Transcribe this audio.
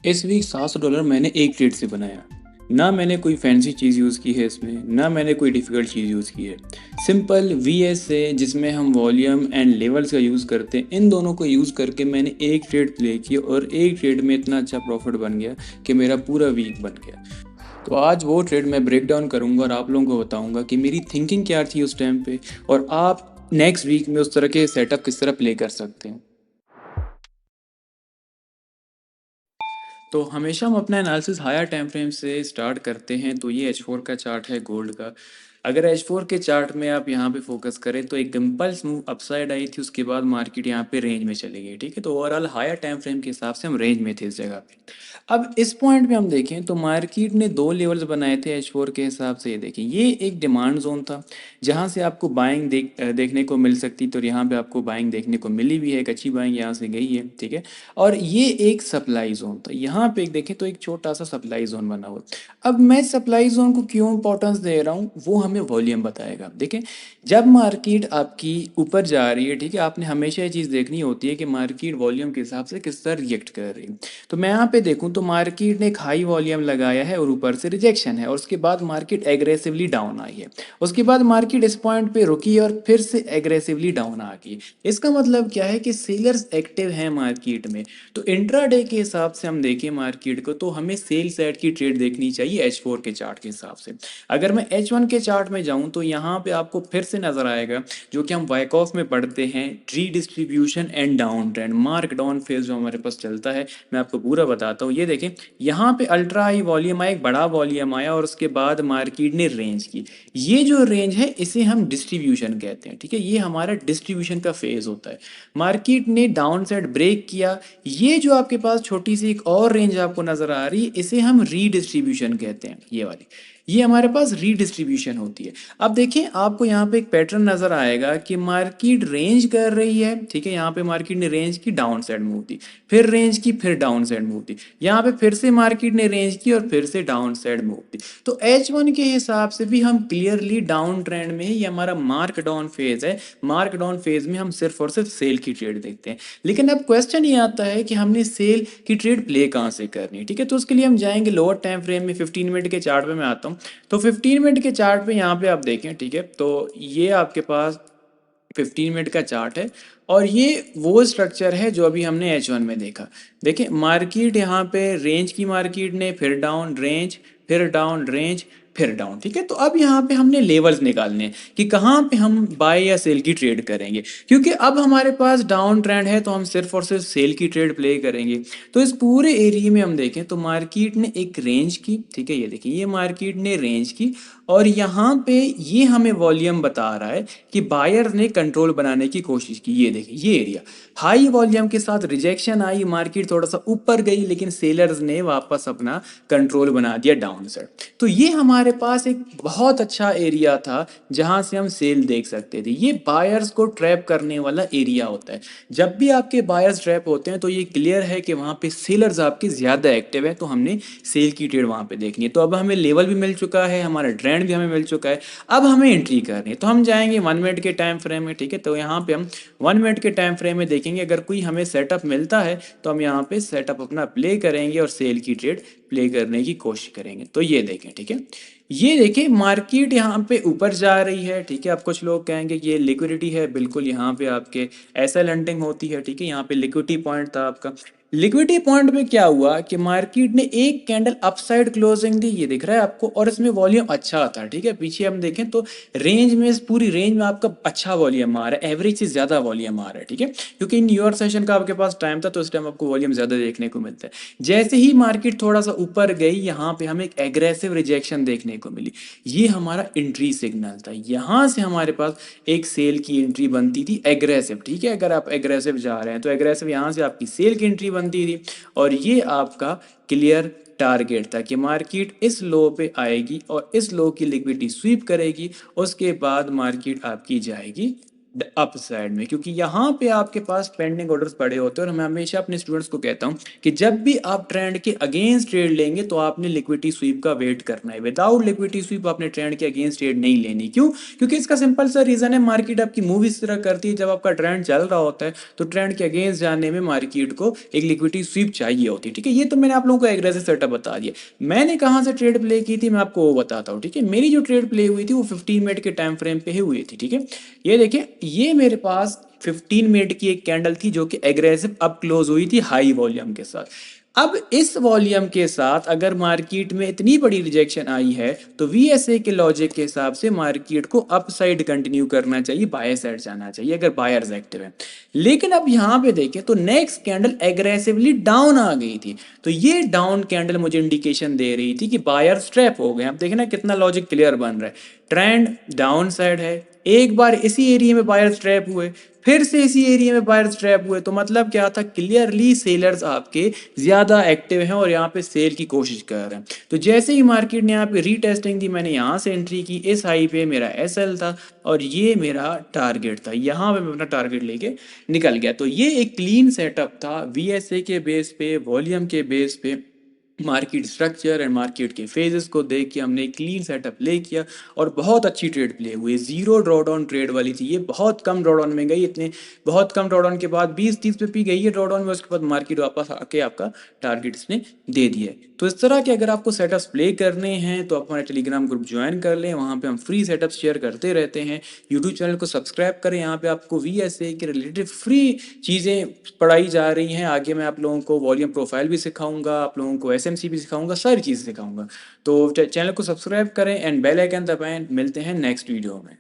इस वीक $700 मैंने एक ट्रेड से बनाया। ना मैंने कोई फैंसी चीज़ यूज़ की है इसमें, ना मैंने कोई डिफ़िकल्ट चीज़ यूज़ की है। सिंपल वीएस से जिसमें हम वॉल्यूम एंड लेवल्स का यूज़ करते हैं, इन दोनों को यूज़ करके मैंने एक ट्रेड प्ले किया और एक ट्रेड में इतना अच्छा प्रॉफिट बन गया कि मेरा पूरा वीक बन गया। तो आज वो ट्रेड मैं ब्रेक डाउन करूँगा और आप लोगों को बताऊँगा कि मेरी थिंकिंग क्या थी उस टाइम पे और आप नेक्स्ट वीक में उस तरह के सेटअप किस तरह प्ले कर सकते हैं। तो हमेशा हम अपना एनालिसिस हायर टाइम फ्रेम से स्टार्ट करते हैं। तो ये H4 का चार्ट है गोल्ड का। अगर H4 के चार्ट में आप यहाँ पे फोकस करें तो एक इम्पल्स मूव अपसाइड आई थी, उसके बाद मार्केट यहाँ पे रेंज में चली गई। ठीक है, तो ओवरऑल हायर टाइम फ्रेम के हिसाब से हम रेंज में थे इस जगह पे। अब इस पॉइंट पे हम देखें तो मार्केट ने दो लेवल्स बनाए थे H4 के हिसाब से। ये देखें, ये एक डिमांड जोन था जहाँ से आपको बाइंग देखने को मिल सकती, तो यहाँ पे आपको बाइंग देखने को मिली भी है, एक अच्छी बाइंग यहाँ से गई है। ठीक है, और ये एक सप्लाई जोन था। यहाँ पे एक देखें तो एक छोटा सा सप्लाई जोन बना हुआ। अब मैं सप्लाई जोन को क्यों इंपॉर्टेंस दे रहा हूँ वो हमें वॉल्यूम बताएगा। देखें, जब मार्केट आपकी ऊपर जा रही है, ठीक है, आपने हमेशा ये चीज़ देखनी होती है कि मार्केट वॉल्यूम के हिसाब से किस तरह रिएक्ट कर रही है। तो मैं यहाँ पे देखूँ तो मार्केट ने एक हाई वॉल्यूम लगाया है और ऊपर से रिजेक्शन है, और उसके बाद मार्केट एग्रेसिवली डाउन आई है। उसके बाद मार्केट इस पॉइंट पे रुकी और फिर से एग्रेसिवली डाउन आ गई। इसका मतलब क्या है कि सेलर्स एक्टिव हैं मार्केट में। तो इंट्राडे के हिसाब से हम देखें मार्केट को तो हमें सेल साइड की ट्रेड देखनी चाहिए H4 के चार्ट के हिसाब से। अगर मैं H1 के चार्ट में जाऊं तो यहाँ पे आपको फिर से नजर आएगा जो कि हम वाइकॉफ में पढ़ते हैं, redistribution and down trend, mark down phase जो हमारे पास चलता है। मैं आपको पूरा बताता हूँ। ये देखें, यहाँ पे अल्ट्रा हाई वॉल्यूम आया, एक बड़ा वॉल्यूम आया और उसके बाद मार्केट ने रेंज की। ये जो रेंज है इसे हम डिस्ट्रीब्यूशन कहते हैं। ठीक है, ये हमारा डिस्ट्रीब्यूशन का फेज होता है। मार्केट ने डाउन साइड ब्रेक किया। ये जो आपके पास छोटी सी एक और रेंज आपको नजर आ रही है इसे हम रीडिस्ट्रीब्यूशन कहते हैं। ये वाली, ये हमारे पास रीडिस्ट्रीब्यूशन होती है। अब देखिए, आपको यहाँ पे एक पैटर्न नजर आएगा कि मार्केट रेंज कर रही है। ठीक है, यहाँ पे मार्केट ने रेंज की, डाउन साइड मूव दी, फिर रेंज की, फिर डाउन साइड मूव दी, यहाँ पे फिर से मार्केट ने रेंज की और फिर से डाउन साइड मूव दी। तो H1 के हिसाब से भी हम क्लियरली डाउन ट्रेंड में है। ये हमारा मार्क डाउन फेज है। मार्क डाउन फेज में हम सिर्फ और सिर्फ सेल की ट्रेड देखते हैं। लेकिन अब क्वेश्चन ये आता है कि हमने सेल की ट्रेड प्ले कहाँ से करनी है। ठीक है, तो उसके लिए हम जाएंगे लोअर टाइम फ्रेम में। 15 मिनट के चार्ट पे मैं आता हूँ। तो 15 मिनट के चार्ट पे यहाँ पे आप देखें, ठीक है, तो ये आपके पास 15 मिनट का चार्ट है और ये वो स्ट्रक्चर है जो अभी हमने H1 में देखा। देखिए, मार्केट यहाँ पे रेंज की, मार्केट ने फिर डाउन रेंज, फिर डाउन रेंज, फिर डाउन। ठीक है, तो अब यहाँ पे हमने लेवल्स निकालने हैं कि कहाँ पे हम बाय या सेल की ट्रेड करेंगे, क्योंकि अब हमारे पास डाउन ट्रेंड है तो हम सिर्फ और सिर्फ सेल की ट्रेड प्ले करेंगे। तो इस पूरे एरिया में हम देखें तो मार्केट ने एक रेंज की। ठीक है, ये देखिए, ये मार्केट ने रेंज की और यहाँ पे ये हमें वॉल्यूम बता रहा है कि बायर ने कंट्रोल बनाने की कोशिश की। ये देखिए, ये एरिया हाई वॉल्यूम के साथ रिजेक्शन आई, मार्केट थोड़ा सा ऊपर गई, लेकिन सेलर्स ने वापस अपना कंट्रोल बना दिया डाउन साइड। तो ये हमारे पास एक बहुत अच्छा एरिया था जहां से हम सेल देख सकते थे। ये बायर्स को ट्रैप करने वाला एरिया होता है। जब भी आपके बायर्स ट्रैप होते हैं तो ये क्लियर है कि वहां पे सेलर्स आपके ज्यादा एक्टिव है, तो हमने सेल की ट्रेड वहां पे देखनी है। तो अब हमें लेवल भी मिल चुका है, हमारा ट्रेंड भी हमें मिल चुका है। अब हमें एंट्री करनी है तो हम जाएंगे 1 मिनट के टाइम फ्रेम में। ठीक है, तो यहाँ पे हम 1 मिनट के टाइम फ्रेम में देखेंगे, अगर कोई हमें सेटअप मिलता है तो हम यहाँ पे सेटअप अपना प्ले करेंगे और सेल की ट्रेड प्ले करने की कोशिश करेंगे। तो ये देखें, ठीक है, ये देखिए, मार्केट यहाँ पे ऊपर जा रही है। ठीक है, अब कुछ लोग कहेंगे कि ये लिक्विडिटी है, बिल्कुल यहाँ पे आपके ऐसा लंडिंग होती है। ठीक है, यहाँ पे लिक्विडिटी पॉइंट था आपका। लिक्विडिटी पॉइंट में क्या हुआ कि मार्केट ने एक कैंडल अपसाइड क्लोजिंग दी, ये दिख रहा है आपको, और इसमें वॉल्यूम अच्छा आता है। ठीक है, पीछे हम देखें तो रेंज में, इस पूरी रेंज में आपका अच्छा वॉल्यूम आ रहा है, एवरेज से ज्यादा वॉल्यूम आ रहा है। ठीक है, क्योंकि न्यूयॉर्क सेशन का आपके पास टाइम था तो इस टाइम आपको वॉल्यूम ज्यादा देखने को मिलता है। जैसे ही मार्केट थोड़ा सा ऊपर गई, यहाँ पे हमें एक एग्रेसिव रिजेक्शन देखने को मिली। ये हमारा एंट्री सिग्नल था। यहाँ से हमारे पास एक सेल की एंट्री बनती थी एग्रेसिव। ठीक है, अगर आप एग्रेसिव जा रहे हैं तो एग्रेसिव यहाँ से आपकी सेल की एंट्री बनती थी और ये आपका क्लियर टारगेट था कि मार्केट इस लो पे आएगी और इस लो की लिक्विडिटी स्वीप करेगी, उसके बाद मार्केट आपकी जाएगी अप साइड में, क्योंकि यहाँ पे आपके पास पेंडिंग ऑर्डर्स पड़े होते हैं। और मैं हमेशा अपने स्टूडेंट्स को कहता हूँ कि जब भी आप ट्रेंड के अगेंस्ट ट्रेड लेंगे तो आपने लिक्विडिटी स्वीप का वेट करना है। विदाउट लिक्विडिटी स्वीप आपने ट्रेंड के अगेंस्ट ट्रेड नहीं लेनी। क्यों? क्योंकि इसका सिंपल सा रीजन है, मार्केट आपकी मूव इस तरह करती है, जब आपका ट्रेंड चल रहा होता है तो ट्रेंड के अगेंस्ट जाने में मार्केट को एक लिक्विडिटी स्वीप चाहिए होती है। ठीक है, ये तो मैंने आप लोगों को एग्रेसिव सेटअप बता दिया। मैंने कहाँ से ट्रेड प्ले की थी मैं आपको वो बताता हूँ। ठीक है, मेरी जो ट्रेड प्ले हुई थी वो 15 मिनट के टाइम फ्रेम पे ही हुई थी। ठीक है, ये देखिए, ये मेरे पास 15 मिनट की एक कैंडल थी जो कि एग्रेसिव अप क्लोज हुई थी हाई वॉल्यूम के साथ। अब इस वॉल्यूम के साथ अगर मार्केट में इतनी बड़ी रिजेक्शन आई है तो वीएसए के लॉजिक के हिसाब से मार्केट को अप साइड कंटिन्यू करना चाहिए, बाय साइड जाना चाहिए अगर बायर्स एक्टिव है। लेकिन अब यहाँ पे देखें तो नेक्स्ट कैंडल एग्रेसिवली डाउन आ गई थी। तो ये डाउन कैंडल मुझे इंडिकेशन दे रही थी कि बायर स्ट्रैप हो गए। अब देखें ना कितना लॉजिक क्लियर बन रहा है। ट्रेंड डाउन साइड है, एक बार इसी एरिया में बायर स्ट्रैप हुए, फिर से इसी एरिया में बायर स्ट्रैप हुए, तो मतलब क्या था, क्लियरली सेलर्स आपके ज्यादा एक्टिव हैं और यहाँ पे सेल की कोशिश कर रहे हैं। तो जैसे ही मार्केट ने यहाँ पे रीटेस्टिंग दी, मैंने यहाँ से एंट्री की, इस हाई पे मेरा एसएल था और ये मेरा टारगेट था, यहाँ पे मैं अपना टारगेट लेके निकल गया। तो ये एक क्लीन सेटअप था वीएसए के बेस पे, वॉल्यूम के बेस पे, मार्केट स्ट्रक्चर एंड मार्केट के फेजेस को देख के हमने क्लीन सेटअप प्ले किया और बहुत अच्छी ट्रेड प्ले हुई। जीरो ड्रॉडाउन ट्रेड वाली थी ये, बहुत कम ड्रॉडाउन में गई। इतने बहुत कम ड्रॉडाउन के बाद 20-30 पे पी गई है ड्रॉडाउन में, उसके बाद मार्केट वापस आके आपका टारगेट इसने दे दिया है। तो इस तरह के अगर आपको सेटअप्स प्ले करने हैं तो आप हमारे टेलीग्राम ग्रुप ज्वाइन कर लें, वहाँ पे हम फ्री सेटअप शेयर करते रहते हैं। यूट्यूब चैनल को सब्सक्राइब करें, यहाँ पे आपको वीएसए के रिलेटेड फ्री चीज़ें पढ़ाई जा रही हैं। आगे मैं आप लोगों को वॉल्यूम प्रोफाइल भी सिखाऊंगा, आप लोगों को एसएमसी भी सिखाऊंगा, सारी चीज़ें सिखाऊंगा। तो चैनल को सब्सक्राइब करें एंड बेल आइकन दबाएं। मिलते हैं नेक्स्ट वीडियो में।